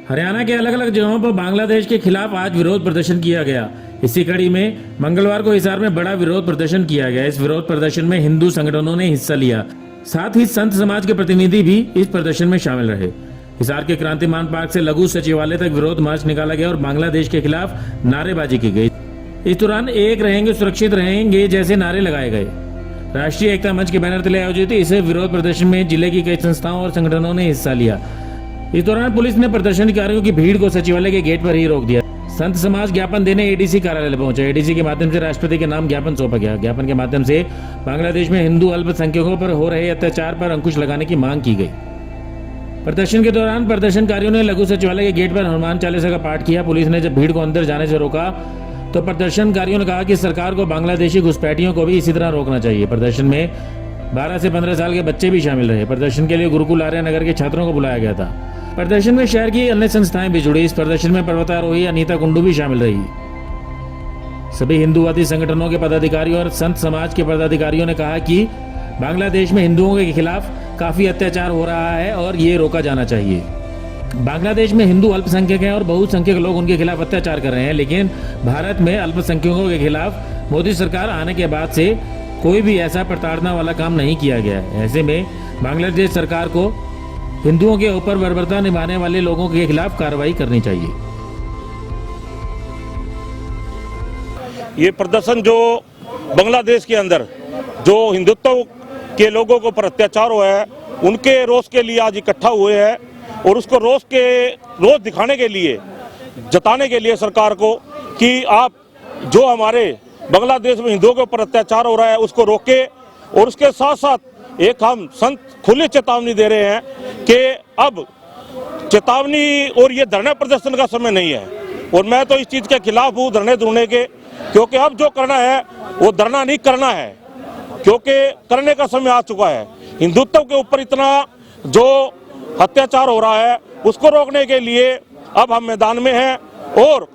हरियाणा के अलग अलग जगहों पर बांग्लादेश के खिलाफ आज विरोध प्रदर्शन किया गया। इसी कड़ी में मंगलवार को हिसार में बड़ा विरोध प्रदर्शन किया गया। इस विरोध प्रदर्शन में हिंदू संगठनों ने हिस्सा लिया, साथ ही संत समाज के प्रतिनिधि भी इस प्रदर्शन में शामिल रहे। हिसार के क्रांतिमान पार्क से लघु सचिवालय तक विरोध मार्च निकाला गया और बांग्लादेश के खिलाफ नारेबाजी की गई। इस दौरान एक रहेंगे सुरक्षित रहेंगे जैसे नारे लगाए गए। राष्ट्रीय एकता मंच के बैनर तले आयोजित इस विरोध प्रदर्शन में जिले की कई संस्थाओं और संगठनों ने हिस्सा लिया। इस दौरान पुलिस ने प्रदर्शनकारियों की भीड़ को सचिवालय के गेट पर ही रोक दिया। संत समाज ज्ञापन देने एडीसी कार्यालय पहुंचा। एडीसी के माध्यम से राष्ट्रपति के नाम ज्ञापन सौंपा गया। ज्ञापन के माध्यम से बांग्लादेश में हिंदू अल्पसंख्यकों पर हो रहे अत्याचार पर अंकुश लगाने की मांग की गई। प्रदर्शन के दौरान प्रदर्शनकारियों ने लघु सचिवालय के गेट पर हनुमान चालीसा का पाठ किया। पुलिस ने जब भीड़ को अंदर जाने से रोका तो प्रदर्शनकारियों ने कहा कि सरकार को बांग्लादेशी घुसपैठियों को भी इसी तरह रोकना चाहिए। प्रदर्शन में 12 से 15 साल के बच्चे भी शामिल रहे। प्रदर्शन के लिए गुरुकुल आर्य नगर के छात्रों को बुलाया गया था। प्रदर्शन में शहर की अन्य संस्थाएं भी जुड़ी। इस प्रदर्शन में पर्वतारोही अनीता कुंडू भी शामिल रही। सभी हिंदूवादी संगठनों के पदाधिकारियों और संत समाज के पदाधिकारियों ने कहा कि बांग्लादेश में हिंदुओं के खिलाफ काफी अत्याचार हो रहा है और ये रोका जाना चाहिए। बांग्लादेश में हिंदू अल्पसंख्यक हैं और बहुसंख्यक लोग उनके खिलाफ अत्याचार कर रहे हैं, लेकिन भारत में अल्पसंख्यकों के खिलाफ मोदी सरकार आने के बाद से कोई भी ऐसा प्रताड़ना वाला काम नहीं किया गया है। ऐसे में बांग्लादेश सरकार को हिंदुओं के ऊपर बर्बरता निभाने वाले लोगों के खिलाफ कार्रवाई करनी चाहिए। ये प्रदर्शन जो बांग्लादेश के अंदर जो हिंदुत्व के लोगों के ऊपर अत्याचार हुआ है, उनके रोष के लिए आज इकट्ठा हुए हैं और उसको रोष दिखाने के लिए, जताने के लिए सरकार को कि आप जो हमारे बांग्लादेश में हिंदुओं के ऊपर अत्याचार हो रहा है उसको रोके। और उसके साथ साथ एक हम संत खुली चेतावनी दे रहे हैं कि अब चेतावनी और ये धरने प्रदर्शन का समय नहीं है। और मैं तो इस चीज़ के खिलाफ हूँ धरने धुरने के, क्योंकि अब जो करना है वो धरना नहीं करना है, क्योंकि करने का समय आ चुका है। हिंदुत्व के ऊपर इतना जो अत्याचार हो रहा है उसको रोकने के लिए अब हम मैदान में हैं। और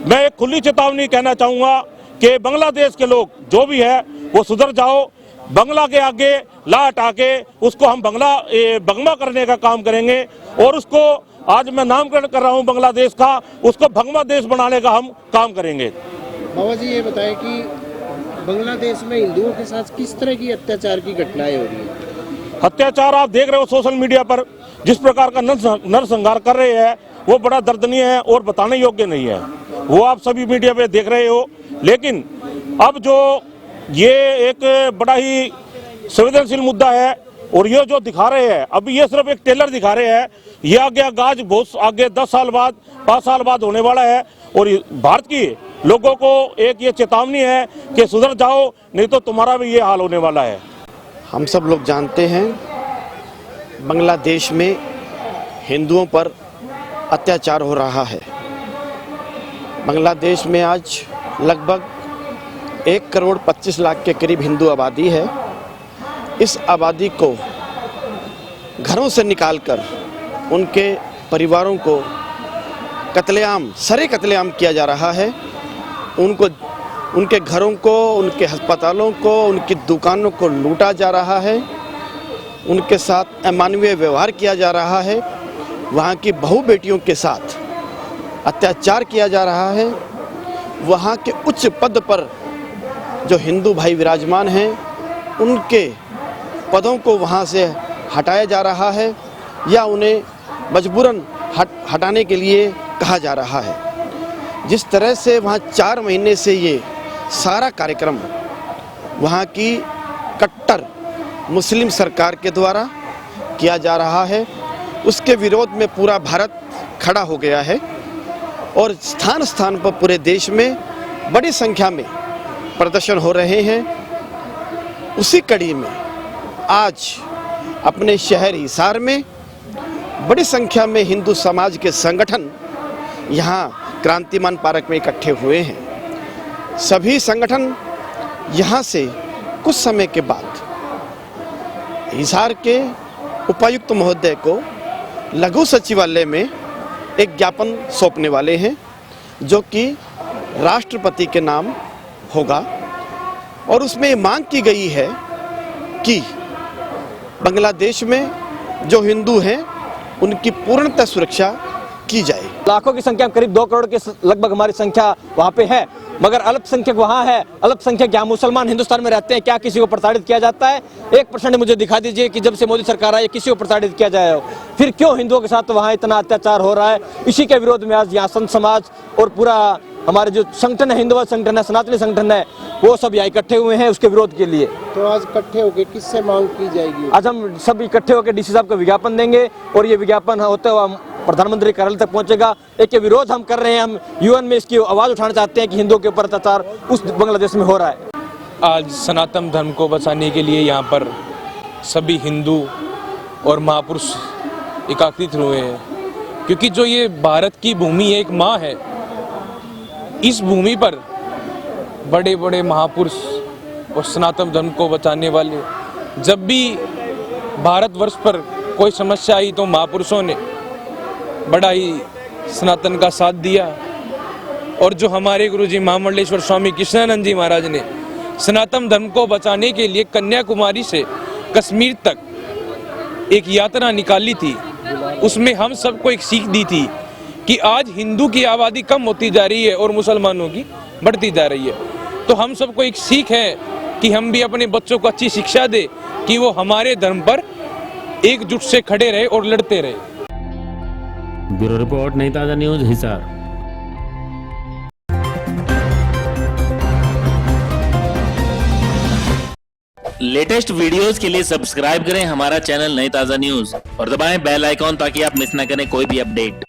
मैं एक खुली चेतावनी कहना चाहूँगा कि बांग्लादेश के लोग जो भी है वो सुधर जाओ। बंगला के आगे ला हटा के उसको हम भंगमा करने का काम करेंगे और उसको आज मैं नामकरण कर रहा हूँ बांग्लादेश का, उसको भंगमा देश बनाने का हम काम करेंगे। बाबा जी ये बताएं कि बांग्लादेश में हिंदुओं के साथ किस तरह की अत्याचार की घटनाएं हो रही है? अत्याचार आप देख रहे हो सोशल मीडिया पर जिस प्रकार का नरसंहार कर रहे हैं वो बड़ा दर्दनीय है और बताने योग्य नहीं है। वो आप सभी मीडिया पे देख रहे हो। लेकिन अब जो ये एक बड़ा ही संवेदनशील मुद्दा है और ये जो दिखा रहे हैं अभी ये सिर्फ एक टेलर दिखा रहे हैं। ये आगे आगाज बहुत आगे 10 साल बाद 5 साल बाद होने वाला है। और भारत की लोगों को एक ये चेतावनी है कि सुधर जाओ, नहीं तो तुम्हारा भी ये हाल होने वाला है। हम सब लोग जानते हैं बांग्लादेश में हिंदुओं पर अत्याचार हो रहा है। बांग्लादेश में आज लगभग 1 करोड़ 25 लाख के करीब हिंदू आबादी है। इस आबादी को घरों से निकालकर उनके परिवारों को कत्लेआम, सरे कत्लेआम किया जा रहा है। उनको, उनके घरों को, उनके अस्पतालों को, उनकी दुकानों को लूटा जा रहा है। उनके साथ अमानवीय व्यवहार किया जा रहा है। वहाँ की बहू बेटियों के साथ अत्याचार किया जा रहा है। वहाँ के उच्च पद पर जो हिंदू भाई विराजमान हैं उनके पदों को वहाँ से हटाया जा रहा है या उन्हें मजबूरन हटाने के लिए कहा जा रहा है। जिस तरह से वहाँ 4 महीने से ये सारा कार्यक्रम वहाँ की कट्टर मुस्लिम सरकार के द्वारा किया जा रहा है, उसके विरोध में पूरा भारत खड़ा हो गया है। और स्थान स्थान पर पूरे देश में बड़ी संख्या में प्रदर्शन हो रहे हैं। उसी कड़ी में आज अपने शहर हिसार में बड़ी संख्या में हिंदू समाज के संगठन यहाँ क्रांतिमान पार्क में इकट्ठे हुए हैं। सभी संगठन यहाँ से कुछ समय के बाद हिसार के उपायुक्त महोदय को लघु सचिवालय में एक ज्ञापन सौंपने वाले हैं जो कि राष्ट्रपति के नाम होगा। और उसमें मांग की गई है कि बांग्लादेश में जो हिंदू हैं उनकी पूर्णतः सुरक्षा की जाए। लाखों की संख्या में करीब 2 करोड़ के लगभग हमारी संख्या वहाँ पे है, मगर अल्पसंख्यक वहाँ है। अल्पसंख्यक यहाँ मुसलमान हिंदुस्तान में रहते हैं, क्या किसी को प्रताड़ित किया जाता है? 1% मुझे दिखा दीजिए कि जब से मोदी सरकार आई किसी को प्रताड़ित किया जाए हो। फिर क्यों हिंदुओं के साथ वहाँ इतना अत्याचार हो रहा है? इसी के विरोध में आज यहाँ संत समाज और पूरा हमारे जो संगठन है, हिंदुत्व संगठन है, सनातनी संगठन है, वो सब यहाँ इकट्ठे हुए हैं उसके विरोध के लिए। तो आज इकट्ठे होकर किससे मांग की जाएगी? आज हम सब इकट्ठे होकर डीसी साहब को विज्ञापन देंगे और ये विज्ञापन होते हुए प्रधानमंत्री कार्यालय तक पहुंचेगा। एक ये विरोध हम कर रहे हैं, हम यूएन में इसकी आवाज उठाना चाहते हैं कि हिंदुओं के ऊपर अत्याचार उस बांग्लादेश में हो रहा है। आज सनातन धर्म को बचाने के लिए यहाँ पर सभी हिंदू और महापुरुष एकत्रित हुए हैं, क्योंकि जो ये भारत की भूमि एक माँ है, इस भूमि पर बड़े बड़े महापुरुष और सनातन धर्म को बचाने वाले, जब भी भारतवर्ष पर कोई समस्या आई तो महापुरुषों ने बड़ा ही सनातन का साथ दिया। और जो हमारे गुरुजी महामंडलेश्वर स्वामी कृष्णानंद जी महाराज ने सनातन धर्म को बचाने के लिए कन्याकुमारी से कश्मीर तक एक यात्रा निकाली थी, उसमें हम सबको एक सीख दी थी कि आज हिंदू की आबादी कम होती जा रही है और मुसलमानों की बढ़ती जा रही है। तो हम सबको एक सीख है कि हम भी अपने बच्चों को अच्छी शिक्षा दे कि वो हमारे धर्म पर एकजुट से खड़े रहे और लड़ते रहे। ब्यूरो रिपोर्ट नई ताजा न्यूज हिसार। लेटेस्ट वीडियोस के लिए सब्सक्राइब करें हमारा चैनल नई ताजा न्यूज और दबाएं बेल आइकॉन ताकि आप मिस ना करें कोई भी अपडेट।